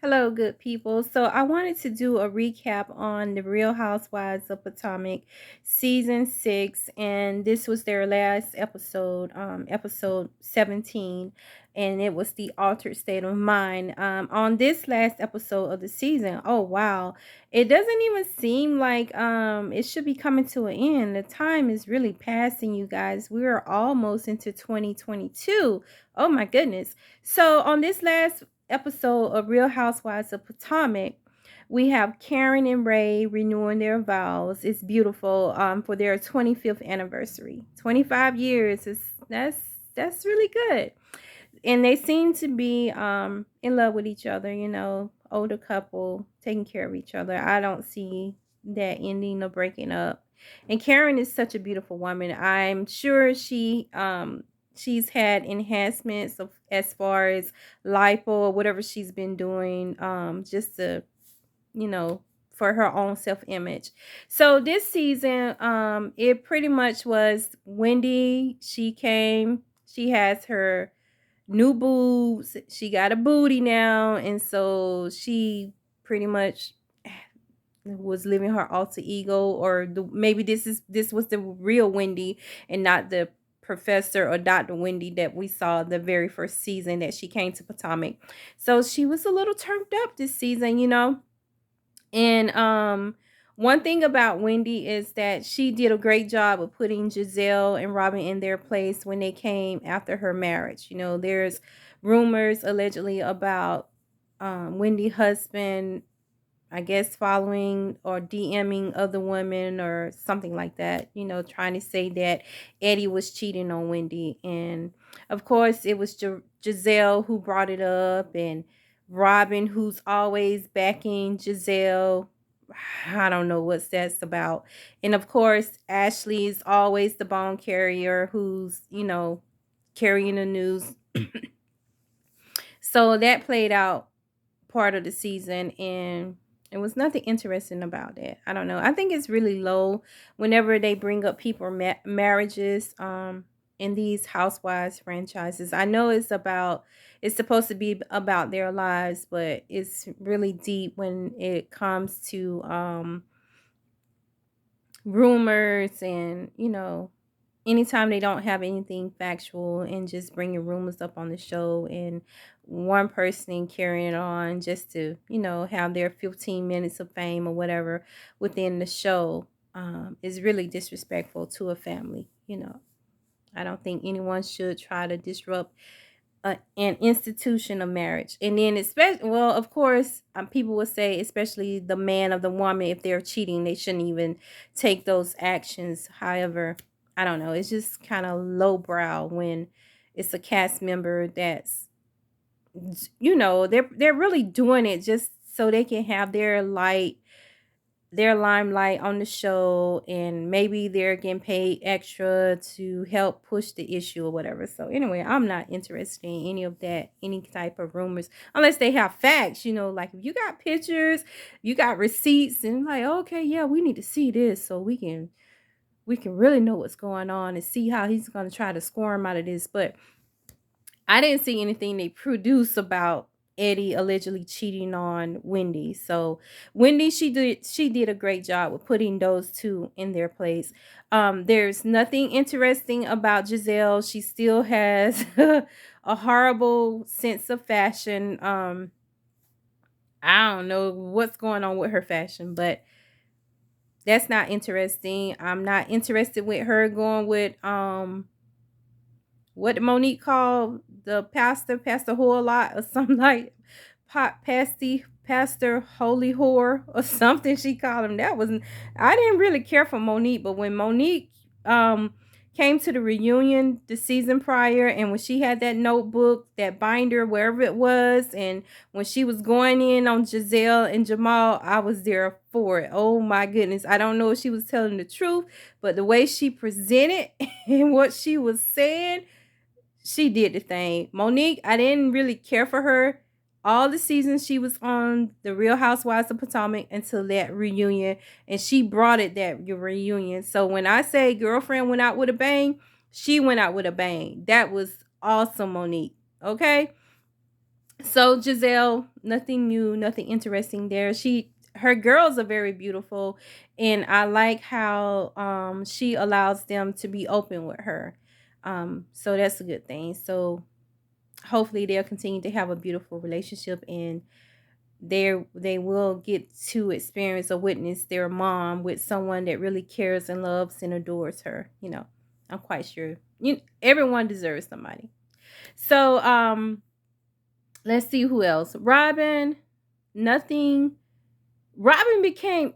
Hello, good people. So I wanted to do a recap on the Real Housewives of Potomac season 6, and this was their last episode, episode 17, and it was the altered state of mind. On this last episode of the season, oh wow, it doesn't even seem like it should be coming to an end. The time is really passing, you guys. We are almost into 2022. Oh my goodness. So on this last episode of Real Housewives of Potomac, we have Karen and Ray renewing their vows. It's beautiful for their 25th anniversary. 25 years is that's really good. And they seem to be in love with each other, older couple taking care of each other. I don't see that ending or breaking up. And Karen is such a beautiful woman. I'm sure she's had enhancements of as far as lipo or whatever she's been doing, just to, you know, for her own self-image. So this season, it pretty much was Wendy. She has her new boobs. She got a booty now, and so she pretty much was living her alter ego, or maybe this was the real Wendy and not the professor or Dr. Wendy that we saw the very first season that she came to Potomac. So she was a little turned up this season. And one thing about Wendy is that she did a great job of putting Giselle and Robin in their place when they came after her marriage. There's rumors allegedly about Wendy's husband, I guess, following or DMing other women or something like that, trying to say that Eddie was cheating on Wendy. And of course, it was Giselle who brought it up, and Robin, who's always backing Giselle. I don't know what that's about. And of course, Ashley is always the bone carrier who's, carrying the news. So that played out part of the season, and it was nothing interesting about that. I don't know. I think it's really low whenever they bring up people marriages in these housewives franchises. I know it's supposed to be about their lives, but it's really deep when it comes to rumors and, anytime they don't have anything factual and just bringing rumors up on the show, and one person carrying it on just to, have their 15 minutes of fame or whatever within the show, is really disrespectful to a family. I don't think anyone should try to disrupt an institution of marriage. And then, especially, well, of course, people would say, especially the man of the woman, if they're cheating, they shouldn't even take those actions. However, I don't know. It's just kind of lowbrow when it's a cast member that's, they're really doing it just so they can have their limelight on the show, and maybe they're getting paid extra to help push the issue or whatever. So anyway, I'm not interested in any of that, any type of rumors, unless they have facts. Like if you got pictures, you got receipts, and like, okay, yeah, we need to see this so we can really know what's going on and see how he's going to try to squirm out of this. But I didn't see anything they produced about Eddie allegedly cheating on Wendy. So Wendy, she did a great job with putting those two in their place. There's nothing interesting about Giselle. She still has a horrible sense of fashion. I don't know what's going on with her fashion, but that's not interesting. I'm not interested with her going with what Monique called the pastor whore lot or something like pastor holy whore or something she called him. I didn't really care for Monique, but when Monique came to the reunion the season prior, and when she had that notebook, that binder, wherever it was, and when she was going in on Giselle and Jamal, I was there for it. Oh my goodness. I don't know if she was telling the truth, but the way she presented and what she was saying, she did the thing. Monique, I didn't really care for her all the seasons she was on the Real Housewives of Potomac until that reunion, and she brought it that reunion. So when I say girlfriend went out with a bang, she went out with a bang. That was awesome, Monique. Okay. So Giselle, nothing new, nothing interesting there. Her girls are very beautiful, and I like how she allows them to be open with her. So that's a good thing. So hopefully they'll continue to have a beautiful relationship, and they will get to experience or witness their mom with someone that really cares and loves and adores her. I'm quite sure everyone deserves somebody. So let's see who else. Robin, nothing. Robin became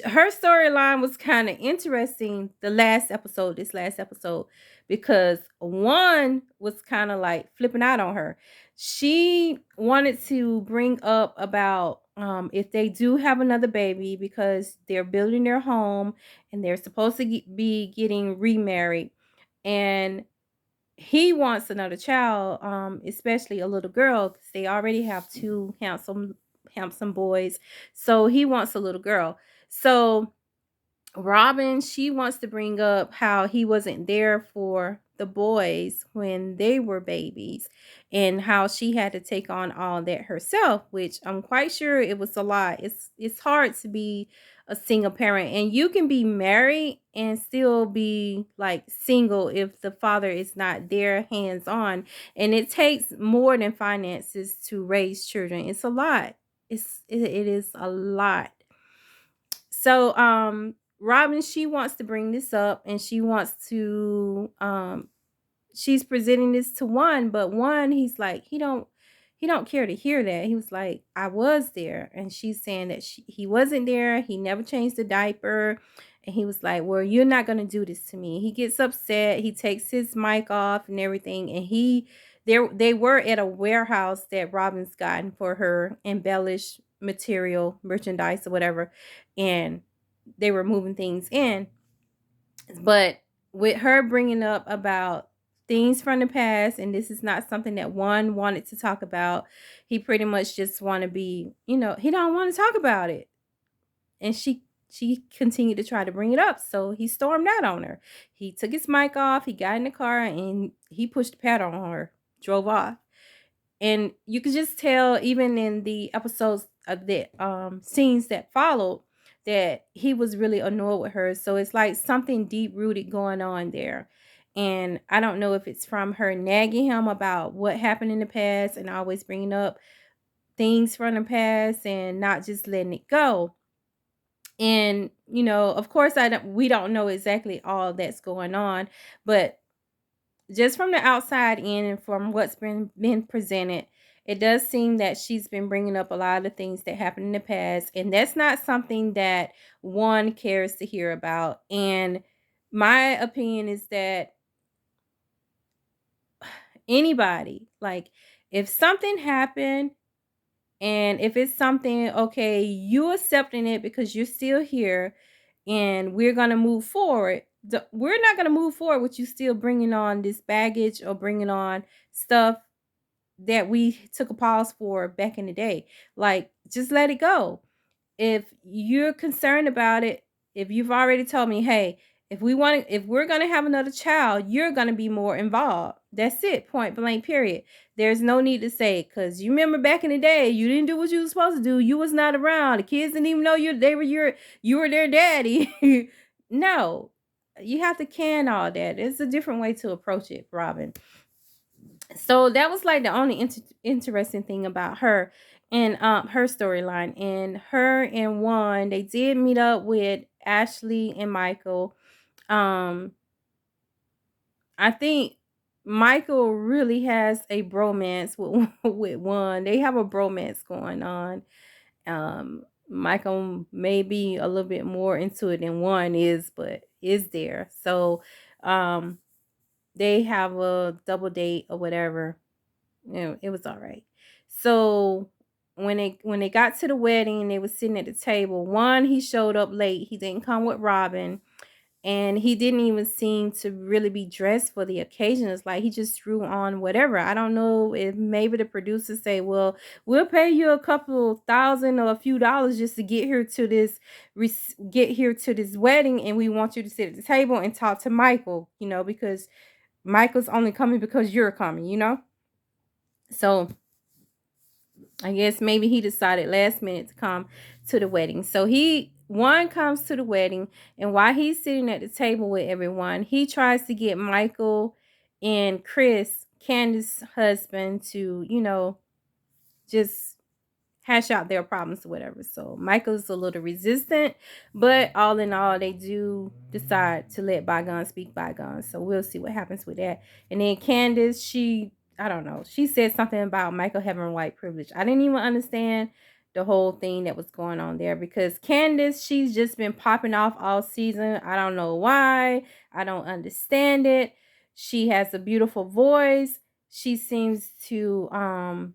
her storyline was kind of interesting this last episode, because one was kind of like flipping out on her. She wanted to bring up about if they do have another baby, because they're building their home and they're supposed to be getting remarried, and he wants another child, especially a little girl, because they already have two handsome boys. So he wants a little girl. So Robin, she wants to bring up how he wasn't there for the boys when they were babies, and how she had to take on all that herself, which I'm quite sure it was a lot. It's hard to be a single parent, and you can be married and still be like single if the father is not there hands on, and it takes more than finances to raise children. It's a lot. It is a lot. So Robin, she wants to bring this up, and she wants to she's presenting this to one, but one, he's like, he don't care to hear that. He was like, I was there, and she's saying that he wasn't there, he never changed the diaper. And he was like, well, you're not going to do this to me. He gets upset, he takes his mic off and everything, and they were at a warehouse that Robin's gotten for her embellished material, merchandise or whatever, and they were moving things in. But with her bringing up about things from the past, and this is not something that one wanted to talk about, he pretty much just want to be, he don't want to talk about it. And she continued to try to bring it up, so he stormed out on her. He took his mic off, he got in the car, and he pushed the pedal on her, drove off. And you could just tell, even in the episodes of the scenes that followed, that he was really annoyed with her. So it's like something deep rooted going on there. And I don't know if it's from her nagging him about what happened in the past and always bringing up things from the past and not just letting it go. And of course, we don't know exactly all that's going on, but just from the outside in and from what's been presented, it does seem that she's been bringing up a lot of things that happened in the past, and that's not something that one cares to hear about. And my opinion is that anybody, like, if something happened, and if it's something, okay, you accepting it because you're still here and we're going to move forward. We're not going to move forward with you still bringing on this baggage or bringing on stuff that we took a pause for back in the day. Like, just let it go. If you're concerned about it, if you've already told me, hey, if we're going to have another child, you're going to be more involved. That's it. Point blank, period. There's no need to say, because you remember back in the day, you didn't do what you were supposed to do. You was not around. The kids didn't even know you were their daddy. No, you have to can all that. It's a different way to approach it, Robin. So that was like the only interesting thing about her and her storyline. And her and Juan, they did meet up with Ashley and Michael. um I think Michael really has a bromance with with Juan. They have a bromance going on. Michael may be a little bit more into it than Juan is, but is there. So they have a double date or whatever. It was all right. So when they got to the wedding, they was sitting at the table. One, he showed up late. He didn't come with Robin, and he didn't even seem to really be dressed for the occasion. It's like he just threw on whatever. I don't know if maybe the producers say, "Well, we'll pay you a couple thousand or a few dollars just to get here to this wedding, and we want you to sit at the table and talk to Michael, because Michael's only coming because you're coming." So I guess maybe he decided last minute to come to the wedding. So one comes to the wedding, and while he's sitting at the table with everyone, he tries to get Michael and Chris, Candace's husband, to, just hash out their problems or whatever. So Michael's a little resistant, but all in all, they do decide to let bygones speak bygones. So we'll see what happens with that. And then Candace, I don't know, she said something about Michael having white privilege. I didn't even understand the whole thing that was going on there, because Candace, she's just been popping off all season. I don't know why. I don't understand it. She has a beautiful voice. She seems to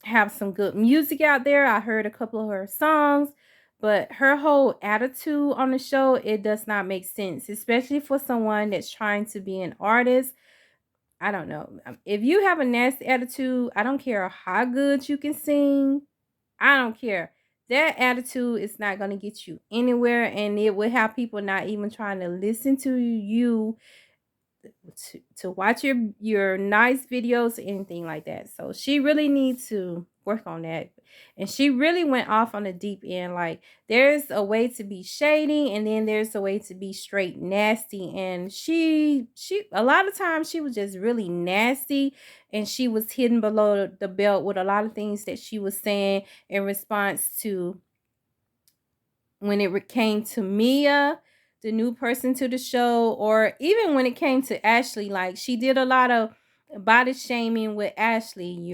have some good music out there. I heard a couple of her songs, but her whole attitude on the show, it does not make sense, especially for someone that's trying to be an artist. I don't know. If you have a nasty attitude, I don't care how good you can sing. I don't care. That attitude is not going to get you anywhere, and it will have people not even trying to listen to you, to watch your nice videos, anything like that. So she really needs to work on that. And she really went off on the deep end. Like, there's a way to be shady, and then there's a way to be straight nasty. And she a lot of times she was just really nasty, and she was hidden below the belt with a lot of things that she was saying in response to when it came to Mia, the new person to the show, or even when it came to Ashley. Like, she did a lot of body shaming with Ashley.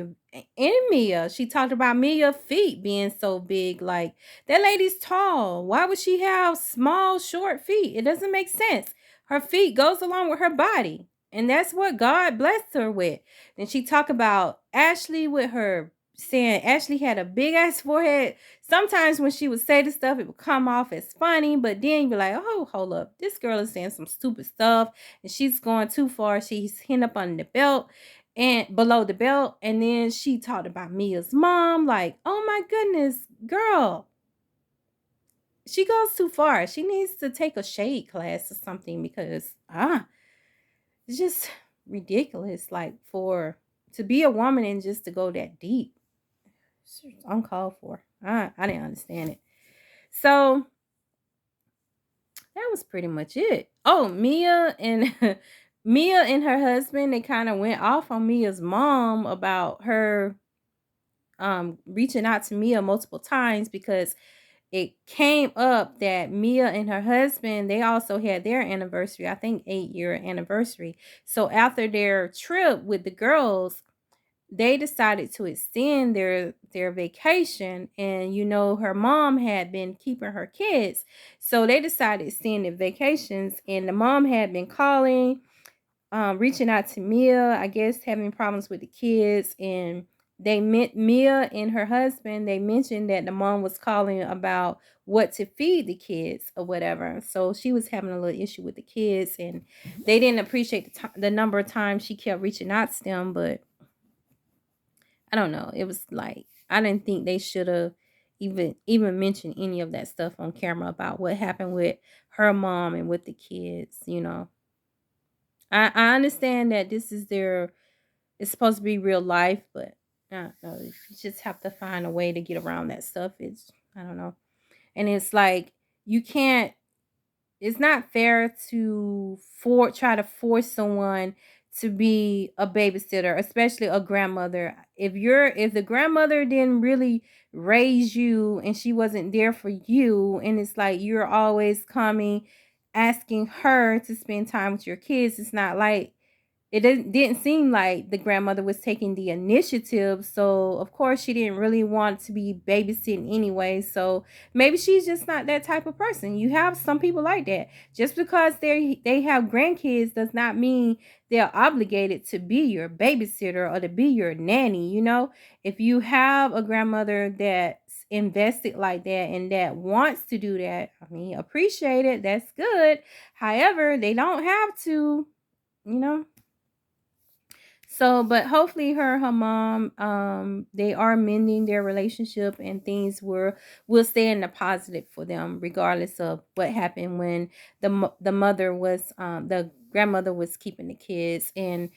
And Mia, she talked about Mia's feet being so big. Like, that lady's tall. Why would she have small, short feet? It doesn't make sense. Her feet goes along with her body, and that's what God blessed her with. Then she talked about Ashley with her, saying Ashley had a big ass forehead. Sometimes when she would say the stuff, it would come off as funny, but then you'd be like, oh, hold up. This girl is saying some stupid stuff, and she's going too far. She's hitting up on the belt and below the belt. And then she talked about Mia's mom. Like, oh my goodness, girl. She goes too far. She needs to take a shade class or something, because it's just ridiculous. Like, to be a woman and just to go that deep. It's uncalled for. I didn't understand it. So that was pretty much it. Oh, Mia and Mia and her husband, they kind of went off on Mia's mom about her reaching out to Mia multiple times, because it came up that Mia and her husband, they also had their anniversary, I think 8-year anniversary. So after their trip with the girls, they decided to extend their vacation, and her mom had been keeping her kids, so they decided to extend their vacations. And the mom had been calling, reaching out to Mia, I guess having problems with the kids. And they met Mia and her husband, they mentioned that the mom was calling about what to feed the kids or whatever. So she was having a little issue with the kids, and they didn't appreciate the number of times she kept reaching out to them. But I don't know. It was like, I didn't think they should have even mentioned any of that stuff on camera about what happened with her mom and with the kids. I understand that this is it's supposed to be real life, but I don't know. You just have to find a way to get around that stuff. I don't know. And it's like, you can't it's not fair to try to force someone to be a babysitter, especially a grandmother. If the grandmother didn't really raise you and she wasn't there for you, and it's like you're always coming asking her to spend time with your kids, it's not like it didn't seem like the grandmother was taking the initiative. So of course she didn't really want to be babysitting anyway. So maybe she's just not that type of person. You have some people like that. Just because they have grandkids does not mean they're obligated to be your babysitter or to be your nanny. If you have a grandmother that's invested like that and that wants to do that, I mean, appreciate it. That's good. However, they don't have to, you know. So, but hopefully her mom, they are mending their relationship, and things will stay in the positive for them, regardless of what happened when the mother was, the grandmother was keeping the kids. And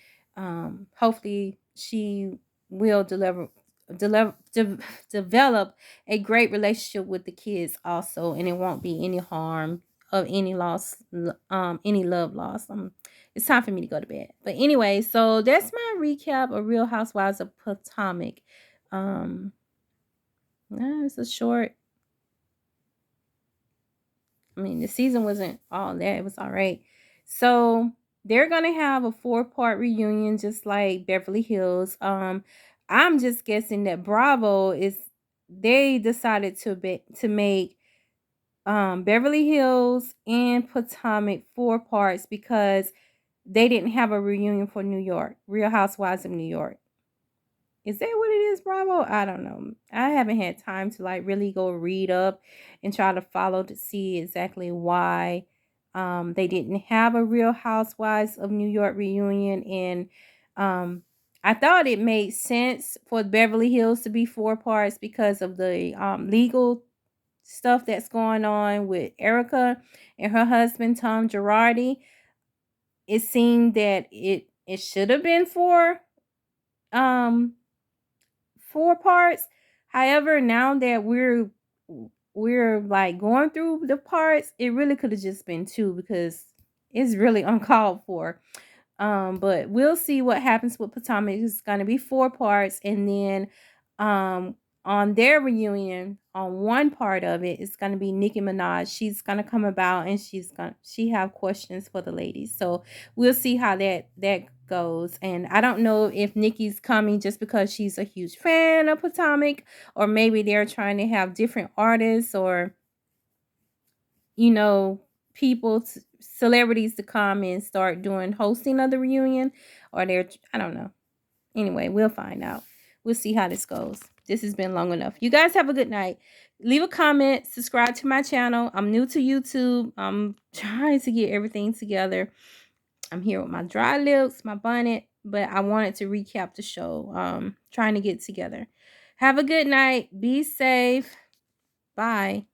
hopefully she will deliver develop a great relationship with the kids also, and it won't be any harm of any loss, any love loss. It's time for me to go to bed. But anyway, so that's my recap of Real Housewives of Potomac. It's a short. I mean, the season wasn't all that. It was all right. So they're gonna have a 4-part reunion, just like Beverly Hills. I'm just guessing that Bravo is they decided to make Beverly Hills and Potomac 4 parts because they didn't have a reunion for New York, Real Housewives of New York. Is that what it is, Bravo? I don't know. I haven't had time to like really go read up and try to follow to see exactly why they didn't have a Real Housewives of New York reunion. And I thought it made sense for Beverly Hills to be 4 parts because of the legal stuff that's going on with Erica and her husband Tom Girardi. It seemed that it should have been um 4 parts. However, now that we're like going through the parts, it really could have just been 2 because it's really uncalled for. But we'll see what happens with Potomac. It's gonna be 4 parts, and then um on their reunion, on one part of it, it's gonna be Nicki Minaj. She's gonna come about and she have questions for the ladies. So we'll see how that goes. And I don't know if Nicki's coming just because she's a huge fan of Potomac, or maybe they're trying to have different artists or you know, celebrities to come and start doing hosting of the reunion, or I don't know. Anyway, we'll find out. We'll see how this goes. This has been long enough. You guys have a good night. Leave a comment, subscribe to my channel. I'm new to YouTube. I'm trying to get everything together. I'm here with my dry lips, my bonnet, but I wanted to recap the show. Trying to get together. Have a good night. Be safe. Bye.